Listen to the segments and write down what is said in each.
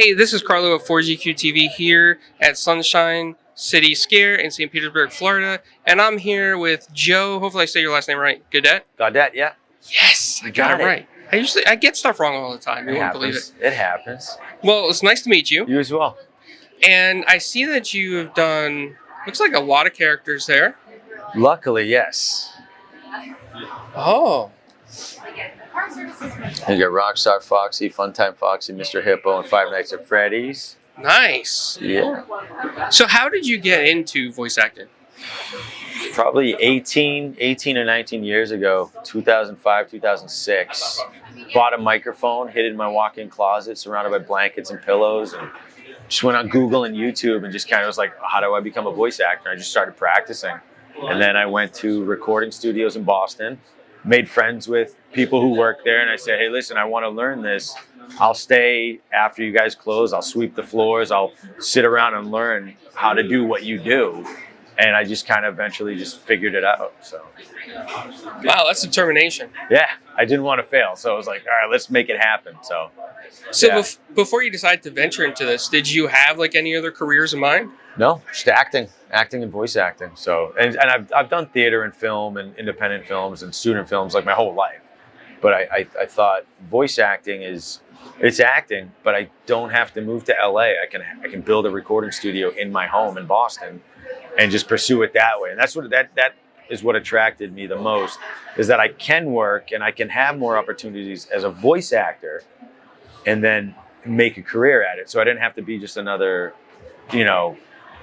Hey, this is Carlo of 4GQ TV here at Sunshine City Scare in St. Petersburg, Florida. And I'm here with Joe, hopefully I say your last name right, Gaudet? Gaudet, yeah. Yes, I got it right. I get stuff wrong all the time. You won't believe it. It happens. Well, it's nice to meet you. You as well. And I see that you have done, looks like a lot of characters there. Luckily, yes. Oh. You got Rockstar Foxy, Funtime Foxy, Mr. Hippo, and Five Nights at Freddy's. Nice. Yeah. So how did you get into voice acting? Probably 18 or 19 years ago, 2005, 2006. Bought a microphone, hid it in my walk-in closet, surrounded by blankets and pillows, and just went on Google and YouTube and just kind of was like, how do I become a voice actor? I just started practicing. And then I went to recording studios in Boston, made friends with people who work there, and I said, hey, listen, I want to learn this. I'll stay after you guys close. I'll sweep the floors. I'll sit around and learn how to do what you do. And I just kind of eventually just figured it out. So, wow, that's determination. Yeah, I didn't want to fail. So I was like, all right, let's make it happen. So yeah. Before you decided to venture into this, did you have like any other careers in mind? No, just acting and voice acting. So, and I've done theater and film and independent films and student films like my whole life. But I thought voice acting it's acting, but I don't have to move to LA. I can build a recording studio in my home in Boston and just pursue it that way. And that's that is what attracted me the most, is that I can work and I can have more opportunities as a voice actor and then make a career at it. So I didn't have to be just another,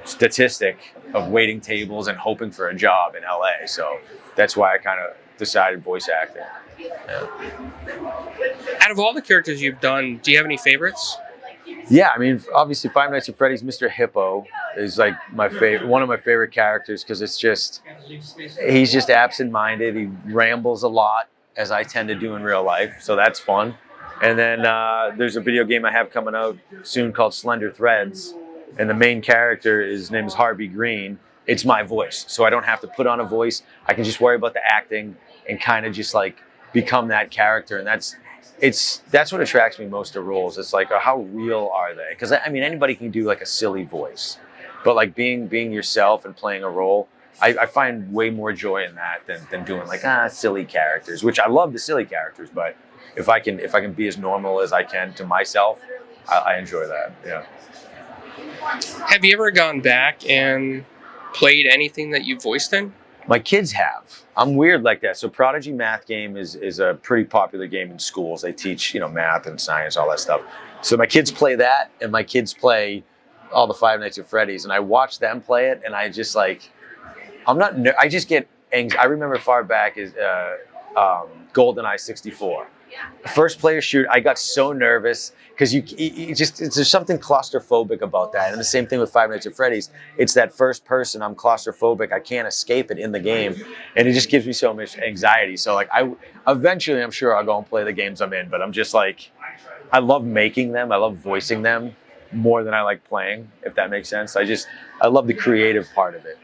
statistic of waiting tables and hoping for a job in LA. So that's why I kind of decided voice acting. Yeah. Out of all the characters you've done, do you have any favorites? Yeah, I mean, obviously Five Nights at Freddy's Mr. Hippo is like one of my favorite characters, because he's just absent-minded. He rambles a lot, as I tend to do in real life. So that's fun. And then there's a video game I have coming out soon called Slender Threads. And the main character, his name is Harvey Green. It's my voice. So I don't have to put on a voice. I can just worry about the acting and kind of just like become that character. And that's what attracts me most to roles. It's like, how real are they? Because I mean, anybody can do like a silly voice, but like being yourself and playing a role, I find way more joy in that than doing like silly characters, which I love the silly characters, but if I can be as normal as I can to myself, I enjoy that. Yeah. Have you ever gone back and played anything that you voiced in? My kids have. I'm weird like that. So Prodigy Math Game is a pretty popular game in schools. They teach, math and science, all that stuff. So my kids play that, and my kids play all the Five Nights at Freddy's, and I watch them play it, and I just like, I just get anxiety. I remember far back is GoldenEye 64. First player shoot, I got so nervous because there's something claustrophobic about that. And the same thing with Five Nights at Freddy's. It's that first person, I'm claustrophobic. I can't escape it in the game. And it just gives me so much anxiety. So like eventually I'm sure I'll go and play the games I'm in, but I'm just like, I love making them. I love voicing them more than I like playing, if that makes sense. I love the creative part of it,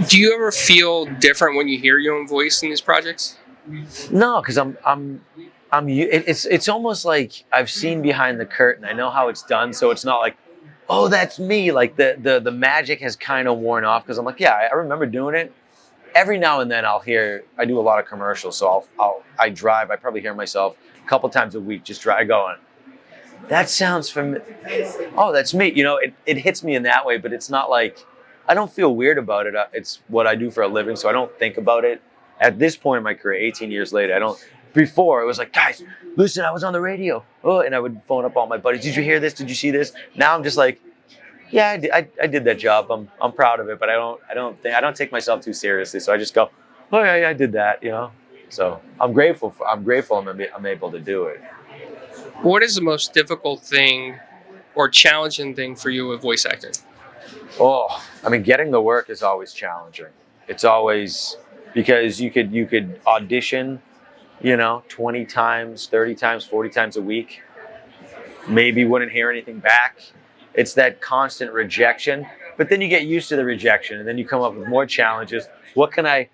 Do you ever feel different when you hear your own voice in these projects? No, because it's almost like I've seen behind the curtain. I know how it's done, so it's not like, oh, that's me. Like the magic has kind of worn off, because I'm like, yeah, I remember doing it. Every now and then I do a lot of commercials, so I drive. I probably hear myself a couple times a week, just going, that sounds familiar. Oh, that's me. It hits me in that way, but it's not like, I don't feel weird about it. It's what I do for a living, so I don't think about it. At this point in my career, 18 years later, before it was like, guys, listen, I was on the radio. Oh, and I would phone up all my buddies. Did you hear this? Did you see this? Now I'm just like, yeah, I did that job. I'm proud of it, but I don't take myself too seriously. So I just go, oh yeah, I did that, So I'm grateful. I'm able to do it. What is the most difficult thing or challenging thing for you with voice acting? Oh, I mean, getting the work is always challenging. It's always, because you could audition, 20 times, 30 times, 40 times a week. Maybe wouldn't hear anything back. It's that constant rejection. But then you get used to the rejection, and then you come up with more challenges. What can I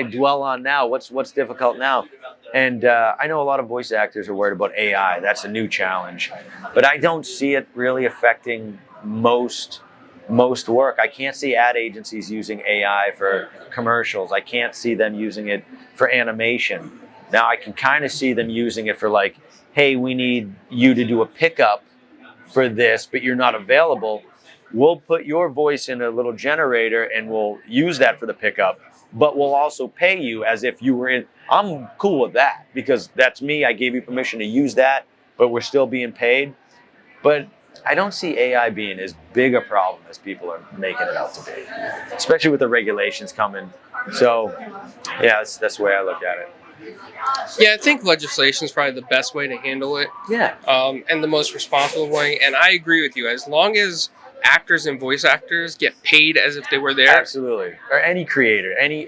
dwell on now? What's difficult now? And I know a lot of voice actors are worried about AI. That's a new challenge. But I don't see it really affecting most work. I can't see ad agencies using AI for commercials. I can't see them using it for animation. Now I can kind of see them using it for like, hey, we need you to do a pickup for this, but you're not available. We'll put your voice in a little generator and we'll use that for the pickup, but we'll also pay you as if you were in. I'm cool with that because that's me. I gave you permission to use that, but we're still being paid. But I don't see AI being as big a problem as people are making it out to be, especially with the regulations coming. So, yeah, that's the way I look at it. Yeah, I think legislation is probably the best way to handle it. Yeah. And the most responsible way. And I agree with you. As long as actors and voice actors get paid as if they were there. Absolutely. Or any creator, any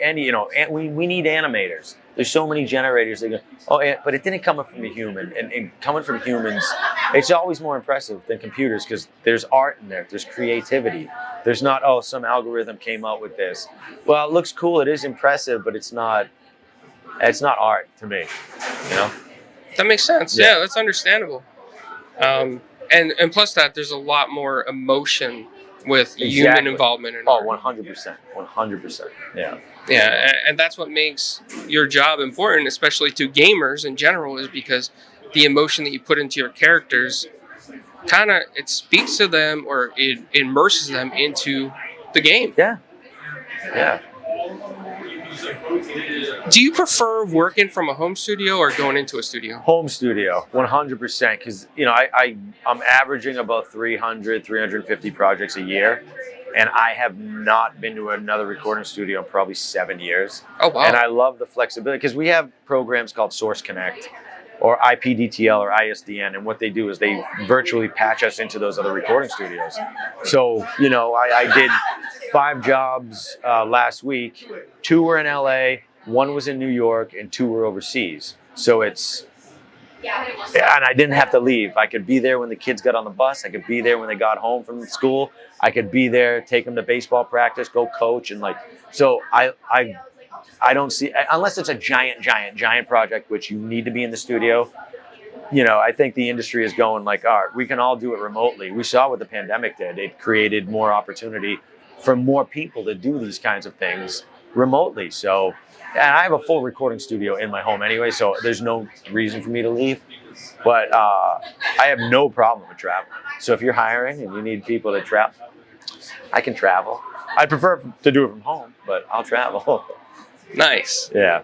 we need animators. There's so many generators that go, oh, yeah, but it didn't come from a human. And coming from humans, it's always more impressive than computers because there's art in there. There's creativity. There's not, oh, some algorithm came out with this. Well, it looks cool. It is impressive, but it's not art to me, you know? That makes sense. Yeah, that's understandable. And plus that, there's a lot more emotion with human involvement in art. 100%. 100%. Yeah. Yeah, and that's what makes your job important, especially to gamers in general, is because the emotion that you put into your characters it speaks to them or it immerses them into the game. Yeah. Yeah. Do you prefer working from a home studio or going into a studio? Home studio, 100%. Because, I'm averaging about 350 projects a year. And I have not been to another recording studio in probably 7 years. Oh, wow. And I love the flexibility because we have programs called Source Connect or IPDTL or ISDN. And what they do is they virtually patch us into those other recording studios. So, I did 5 jobs last week. 2 were in LA, 1 was in New York, and 2 were overseas. So and I didn't have to leave. I could be there when the kids got on the bus. I could be there when they got home from school. I could be there, take them to baseball practice, go coach. And so I don't see, unless it's a giant project, which you need to be in the studio. I think the industry is going all right, we can all do it remotely. We saw what the pandemic did. It created more opportunity for more people to do these kinds of things remotely. So, and I have a full recording studio in my home anyway, so there's no reason for me to leave. But I have no problem with travel. So if you're hiring and you need people to travel, I can travel. I prefer to do it from home, but I'll travel. Nice. Yeah.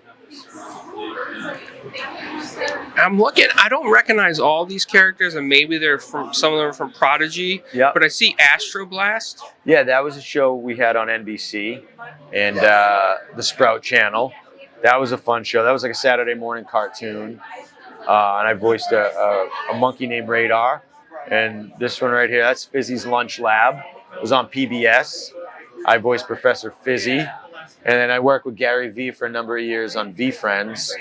I'm looking. I don't recognize all these characters, and maybe some of them are from Prodigy. Yep. But I see Astro Blast. Yeah, that was a show we had on NBC and the Sprout Channel. That was a fun show. That was like a Saturday morning cartoon. And I voiced a monkey named Radar. And this one right here, that's Fizzy's Lunch Lab. It was on PBS. I voiced Professor Fizzy. And then I worked with Gary V for a number of years on V-Friends.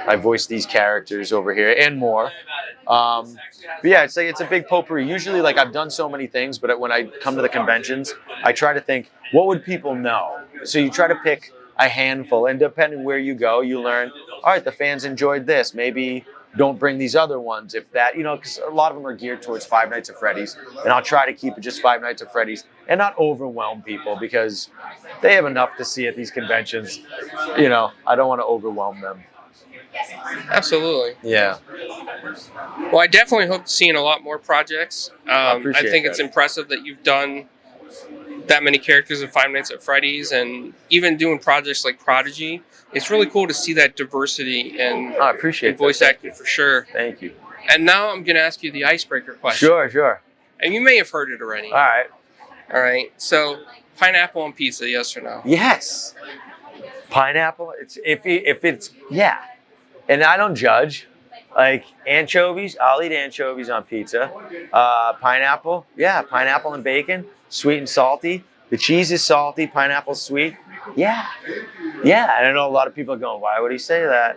I voiced these characters over here and more. But yeah, it's a big potpourri. Usually, I've done so many things, but when I come to the conventions, I try to think, what would people know? So you try to pick a handful, and depending where you go, you learn, all right, the fans enjoyed this. Maybe don't bring these other ones if that, because a lot of them are geared towards Five Nights at Freddy's, and I'll try to keep it just Five Nights at Freddy's and not overwhelm people because they have enough to see at these conventions. I don't want to overwhelm them. Absolutely. Yeah. Well, I definitely hope to see in a lot more projects. I think it's that. impressive that you've done that many characters in Five Nights at Freddy's, and even doing projects like Prodigy. It's really cool to see that diversity and I appreciate voice acting for sure. Thank you. And now I'm going to ask you the icebreaker question. Sure. And you may have heard it already. All right. So, pineapple on pizza, yes or no? Yes. Pineapple. If it's yeah, and I don't judge. Anchovies, I'll eat anchovies on pizza. Pineapple, yeah, pineapple and bacon, sweet and salty. The cheese is salty, pineapple's sweet. Yeah. And I know a lot of people are going, why would he say that?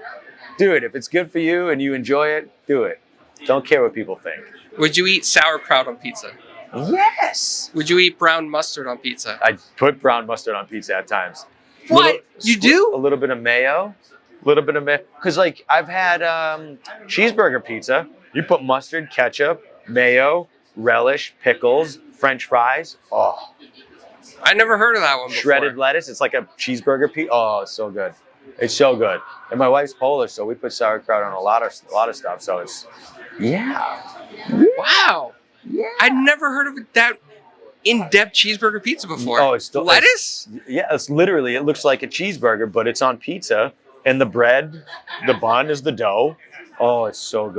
Do it. If it's good for you and you enjoy it, do it. Don't care what people think. Would you eat sauerkraut on pizza? Yes. Would you eat brown mustard on pizza? I put brown mustard on pizza at times. What? You do? A little bit of mayo. little bit of because like I've had cheeseburger pizza. You put mustard, ketchup, mayo, relish, pickles, French fries. Oh, I never heard of that one before. shredded lettuce. It's like a cheeseburger pizza. Oh, it's so good. It's so good. And my wife's Polish, so we put sauerkraut on a lot of stuff. So it's Wow. Yeah. I'd never heard of that in-depth cheeseburger pizza before. Oh, it's still lettuce? It's literally, it looks like a cheeseburger, but it's on pizza. And the bread, the bun is the dough. Oh, it's so good.